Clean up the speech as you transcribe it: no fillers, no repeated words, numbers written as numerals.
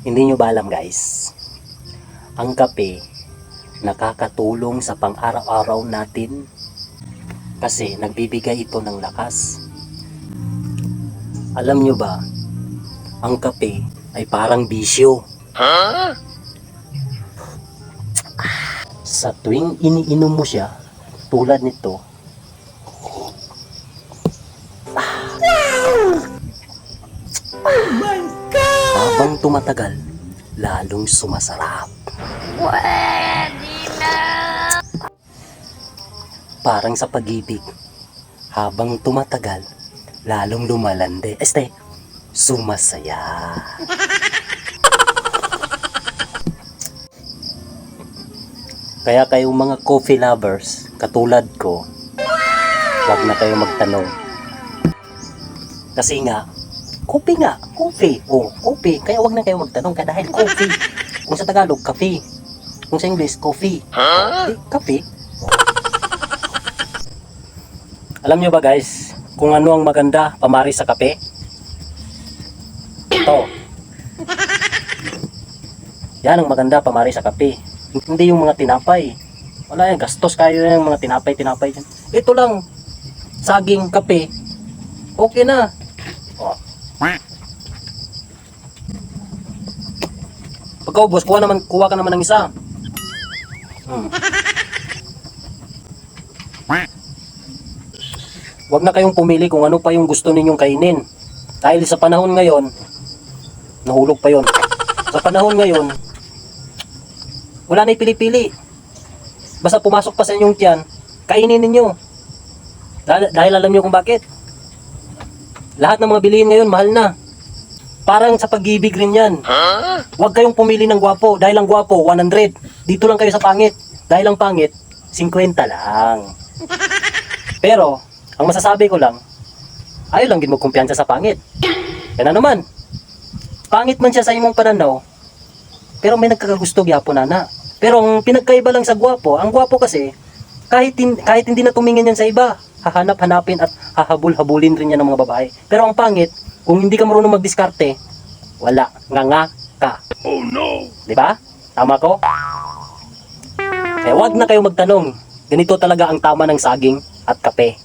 Hindi nyo ba alam guys, ang kape nakakatulong sa pang-araw-araw natin kasi nagbibigay ito ng lakas. Alam nyo ba, ang kape ay parang bisyo. Sa tuwing iniinom mo siya, tulad nito, habang tumatagal, lalong sumasarap. Pwede na! Parang sa pag-ibig, habang tumatagal, lalong lumalande. Sumasaya. Kaya kayong mga coffee lovers, katulad ko, wag na kayong magtanong. Kasi nga, coffee nga, coffee. Oh, coffee. Kaya wag na kayong magtanong ka dahil coffee. Kung sa Tagalog, coffee. Kung sa English, coffee. Coffee. Alam nyo ba guys, kung ano ang maganda pamari sa kape? Ito. Yan ang maganda pamari sa kape. Hindi yung mga tinapay. Wala yan, gastos kayo yung mga tinapay. Ito lang, saging, kape. Okay na. Oh. Pagkaubos, kuha ka naman ng isa. Huwag na kayong pumili kung ano pa yung gusto ninyong kainin. Dahil sa panahon ngayon, nahulog pa yon. Sa panahon ngayon, wala na ipili-pili. Basta pumasok pa sa inyong tiyan, kainin ninyo. Dahil alam nyo kung bakit. Lahat ng mga bilihin ngayon, mahal na. Parang sa pag-ibig rin yan. Huwag kayong pumili ng gwapo. Dahil ang gwapo, 100. Dito lang kayo sa pangit. Dahil ang pangit, 50 lang. Pero, ang masasabi ko lang, ayaw lang din mo kumpiyansa sa pangit. Yan na naman. Pangit man siya sa imong pananaw, pero may nagkakagusto gyapon nana. Pero ang pinagkaiba lang sa gwapo, ang gwapo kasi, kahit hindi na tumingin yan sa iba, hahanap-hanapin at hahabul-habulin rin yan ng mga babae. Pero ang pangit, kung hindi ka marunong magdiskarte, wala, nga ka. Oh no! Diba? Tama ko? Kaya wag na kayo magtanong. Ganito talaga ang tama ng saging at kape.